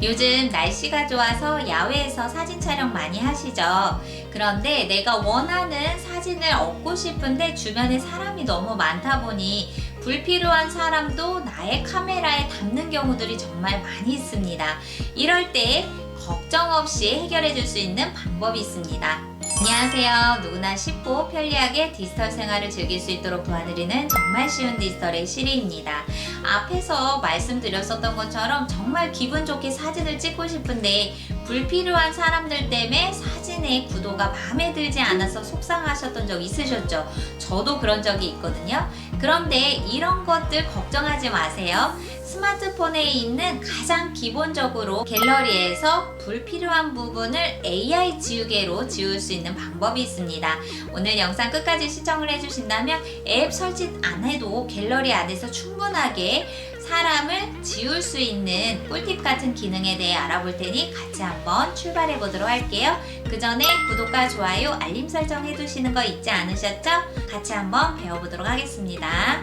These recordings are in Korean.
요즘 날씨가 좋아서 야외에서 사진 촬영 많이 하시죠? 그런데 내가 원하는 사진을 얻고 싶은데 주변에 사람이 너무 많다 보니 불필요한 사람도 나의 카메라에 담는 경우들이 정말 많이 있습니다. 이럴 때 걱정 없이 해결해 줄 수 있는 방법이 있습니다. 안녕하세요. 누구나 쉽고 편리하게 디지털 생활을 즐길 수 있도록 도와드리는 정말 쉬운 디지털의 시리입니다. 앞에서 말씀드렸었던 것처럼 정말 기분 좋게 사진을 찍고 싶은데 불필요한 사람들 때문에 사진의 구도가 마음에 들지 않아서 속상하셨던 적 있으셨죠? 저도 그런 적이 있거든요. 그런데 이런 것들 걱정하지 마세요. 스마트폰에 있는 가장 기본적으로 갤러리에서 불필요한 부분을 AI 지우개로 지울 수 있는 방법이 있습니다. 오늘 영상 끝까지 시청을 해주신다면 앱 설치 안 해도 갤러리 안에서 충분하게 사람을 지울 수 있는 꿀팁 같은 기능에 대해 알아볼 테니 같이 한번 출발해 보도록 할게요. 그 전에 구독과 좋아요, 알림 설정 해두시는 거 잊지 않으셨죠? 같이 한번 배워보도록 하겠습니다.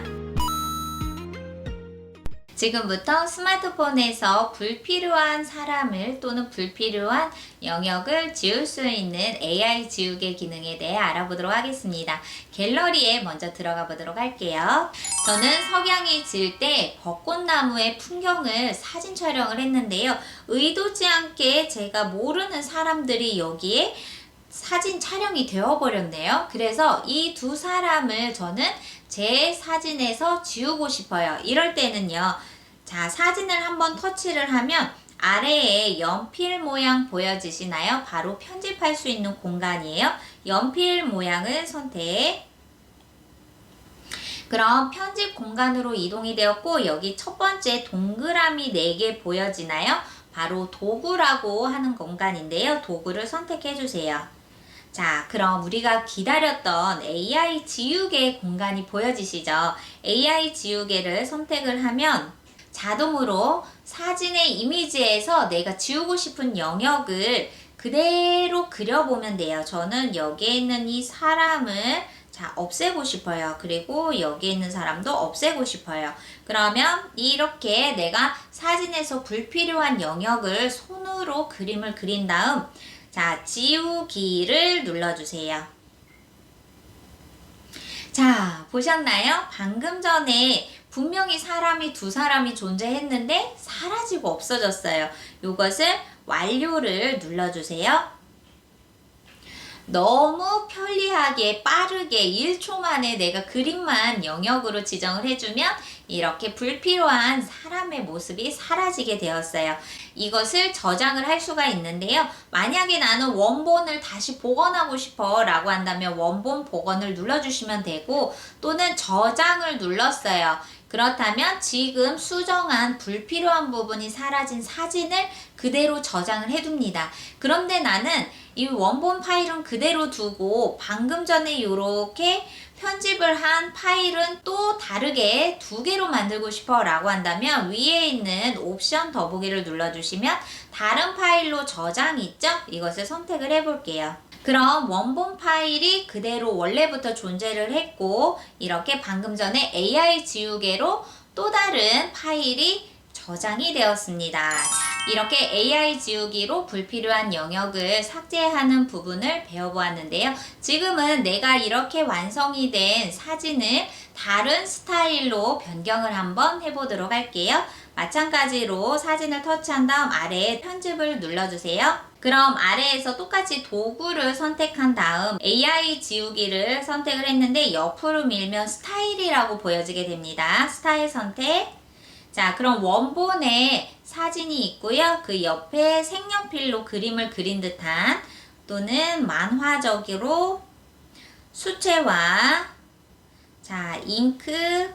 지금부터 스마트폰에서 불필요한 사람을 또는 불필요한 영역을 지울 수 있는 AI 지우개 기능에 대해 알아보도록 하겠습니다. 갤러리에 먼저 들어가 보도록 할게요. 저는 석양이 질 때 벚꽃나무의 풍경을 사진 촬영을 했는데요. 의도치 않게 제가 모르는 사람들이 여기에 사진 촬영이 되어버렸네요. 그래서 이 두 사람을 저는 제 사진에서 지우고 싶어요. 이럴 때는요. 자, 사진을 한번 터치를 하면 아래에 연필 모양 보여지시나요? 바로 편집할 수 있는 공간이에요. 연필 모양을 선택. 그럼 편집 공간으로 이동이 되었고 여기 첫 번째 동그라미 4개 보여지나요? 바로 도구라고 하는 공간인데요. 도구를 선택해 주세요. 자, 그럼 우리가 기다렸던 AI 지우개 공간이 보여지시죠? AI 지우개를 선택을 하면 자동으로 사진의 이미지에서 내가 지우고 싶은 영역을 그대로 그려보면 돼요. 저는 여기에 있는 이 사람을 없애고 싶어요. 그리고 여기에 있는 사람도 없애고 싶어요. 그러면 이렇게 내가 사진에서 불필요한 영역을 손으로 그림을 그린 다음 지우기를 눌러주세요. 자, 보셨나요? 방금 전에 분명히 두 사람이 존재했는데 사라지고 없어졌어요. 이것을 완료를 눌러주세요. 너무 편리하게 빠르게 1초 만에 내가 그림만 영역으로 지정을 해주면 이렇게 불필요한 사람의 모습이 사라지게 되었어요. 이것을 저장을 할 수가 있는데요. 만약에 나는 원본을 다시 복원하고 싶어 라고 한다면 원본 복원을 눌러주시면 되고 또는 저장을 눌렀어요. 그렇다면 지금 수정한 불필요한 부분이 사라진 사진을 그대로 저장을 해둡니다. 그런데 나는 이 원본 파일은 그대로 두고 방금 전에 이렇게 편집을 한 파일은 또 다르게 2개로 만들고 싶어 라고 한다면 위에 있는 옵션 더보기를 눌러주시면 다른 파일로 저장 있죠? 이것을 선택을 해볼게요. 그럼 원본 파일이 그대로 원래부터 존재를 했고 이렇게 방금 전에 AI 지우개로 또 다른 파일이 저장이 되었습니다. 이렇게 AI 지우기로 불필요한 영역을 삭제하는 부분을 배워보았는데요. 지금은 내가 이렇게 완성이 된 사진을 다른 스타일로 변경을 한번 해보도록 할게요. 마찬가지로 사진을 터치한 다음 아래에 편집을 눌러주세요. 그럼 아래에서 똑같이 도구를 선택한 다음 AI 지우기를 선택을 했는데 옆으로 밀면 스타일이라고 보여지게 됩니다. 스타일 선택. 자, 그럼 원본에 사진이 있고요. 그 옆에 색연필로 그림을 그린 듯한 또는 만화적으로 수채화, 잉크,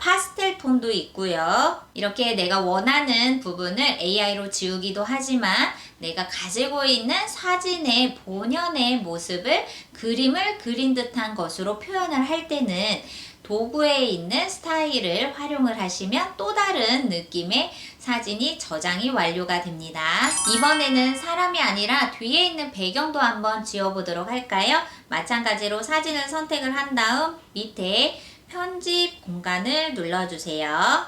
파스텔 톤도 있고요. 이렇게 내가 원하는 부분을 AI로 지우기도 하지만 내가 가지고 있는 사진의 본연의 모습을 그림을 그린 듯한 것으로 표현을 할 때는 도구에 있는 스타일을 활용을 하시면 또 다른 느낌의 사진이 저장이 완료가 됩니다. 이번에는 사람이 아니라 뒤에 있는 배경도 한번 지워보도록 할까요? 마찬가지로 사진을 선택을 한 다음 밑에 편집 공간을 눌러주세요.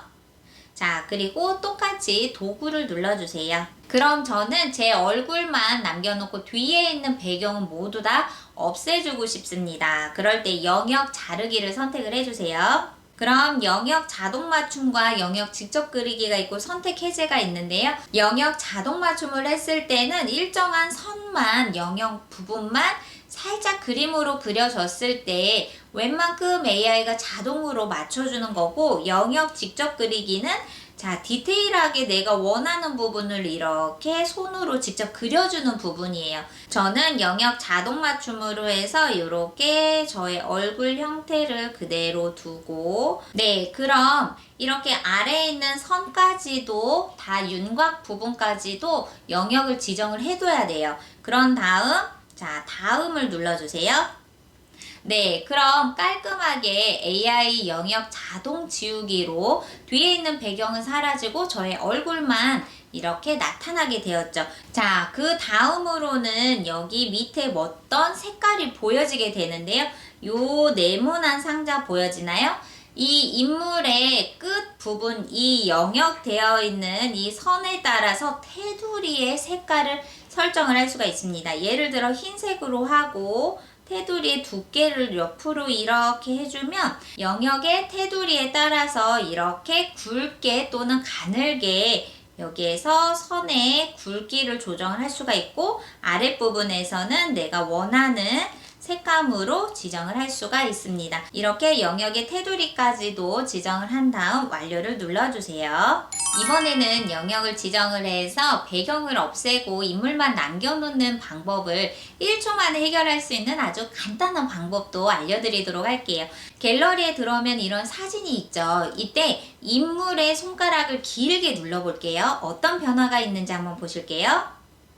자, 그리고 똑같이 도구를 눌러주세요. 그럼 저는 제 얼굴만 남겨놓고 뒤에 있는 배경은 모두 다 없애주고 싶습니다. 그럴 때 영역 자르기를 선택을 해주세요. 그럼 영역 자동 맞춤과 영역 직접 그리기가 있고 선택 해제가 있는데요. 영역 자동 맞춤을 했을 때는 일정한 선만, 영역 부분만 살짝 그림으로 그려졌을 때 웬만큼 AI가 자동으로 맞춰주는 거고, 영역 직접 그리기는 자, 디테일하게 내가 원하는 부분을 이렇게 손으로 직접 그려주는 부분이에요. 저는 영역 자동 맞춤으로 해서 이렇게 저의 얼굴 형태를 그대로 두고, 네, 그럼 이렇게 아래에 있는 선까지도 다 윤곽 부분까지도 영역을 지정을 해둬야 돼요. 그런 다음, 자, 다음을 눌러주세요. 네, 그럼 깔끔하게 AI 영역 자동 지우기로 뒤에 있는 배경은 사라지고 저의 얼굴만 이렇게 나타나게 되었죠. 자, 그 다음으로는 여기 밑에 어떤 색깔이 보여지게 되는데요. 요 네모난 상자 보여지나요? 이 인물의 끝 부분, 이 영역되어 있는 이 선에 따라서 테두리의 색깔을 설정을 할 수가 있습니다. 예를 들어 흰색으로 하고 테두리의 두께를 옆으로 이렇게 해주면 영역의 테두리에 따라서 이렇게 굵게 또는 가늘게 여기에서 선의 굵기를 조정을 할 수가 있고, 아랫부분에서는 내가 원하는 색감으로 지정을 할 수가 있습니다. 이렇게 영역의 테두리까지도 지정을 한 다음 완료를 눌러주세요. 이번에는 영역을 지정을 해서 배경을 없애고 인물만 남겨놓는 방법을 1초 만에 해결할 수 있는 아주 간단한 방법도 알려드리도록 할게요. 갤러리에 들어오면 이런 사진이 있죠. 이때 인물의 손가락을 길게 눌러볼게요. 어떤 변화가 있는지 한번 보실게요.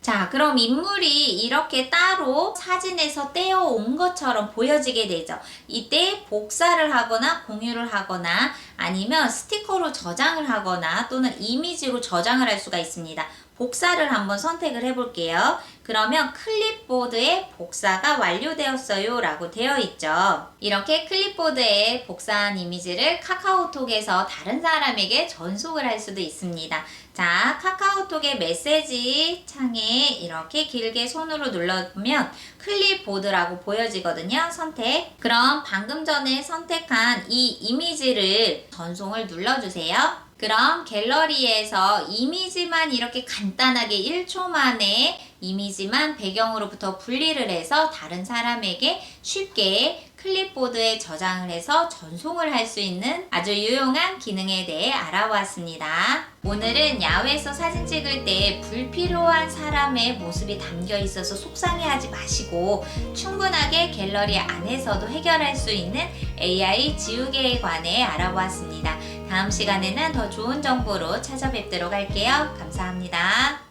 자, 그럼 인물이 이렇게 따로 사진에서 떼어온 것처럼 보여지게 되죠. 이때 복사를 하거나 공유를 하거나 아니면 스티커로 저장을 하거나 또는 이미지로 저장을 할 수가 있습니다. 복사를 한번 선택을 해볼게요. 그러면 클립보드에 복사가 완료되었어요 라고 되어 있죠. 이렇게 클립보드에 복사한 이미지를 카카오톡에서 다른 사람에게 전송을 할 수도 있습니다. 자, 카카오톡의 메시지 창에 이렇게 길게 손으로 눌러보면 클립보드라고 보여지거든요. 선택. 그럼 방금 전에 선택한 이 이미지를 전송을 눌러주세요. 그럼 갤러리에서 이미지만 이렇게 간단하게 1초 만에 이미지만 배경으로부터 분리를 해서 다른 사람에게 쉽게 클립보드에 저장을 해서 전송을 할 수 있는 아주 유용한 기능에 대해 알아보았습니다. 오늘은 야외에서 사진 찍을 때 불필요한 사람의 모습이 담겨 있어서 속상해하지 마시고 충분하게 갤러리 안에서도 해결할 수 있는 AI 지우개에 관해 알아보았습니다. 다음 시간에는 더 좋은 정보로 찾아뵙도록 할게요. 감사합니다.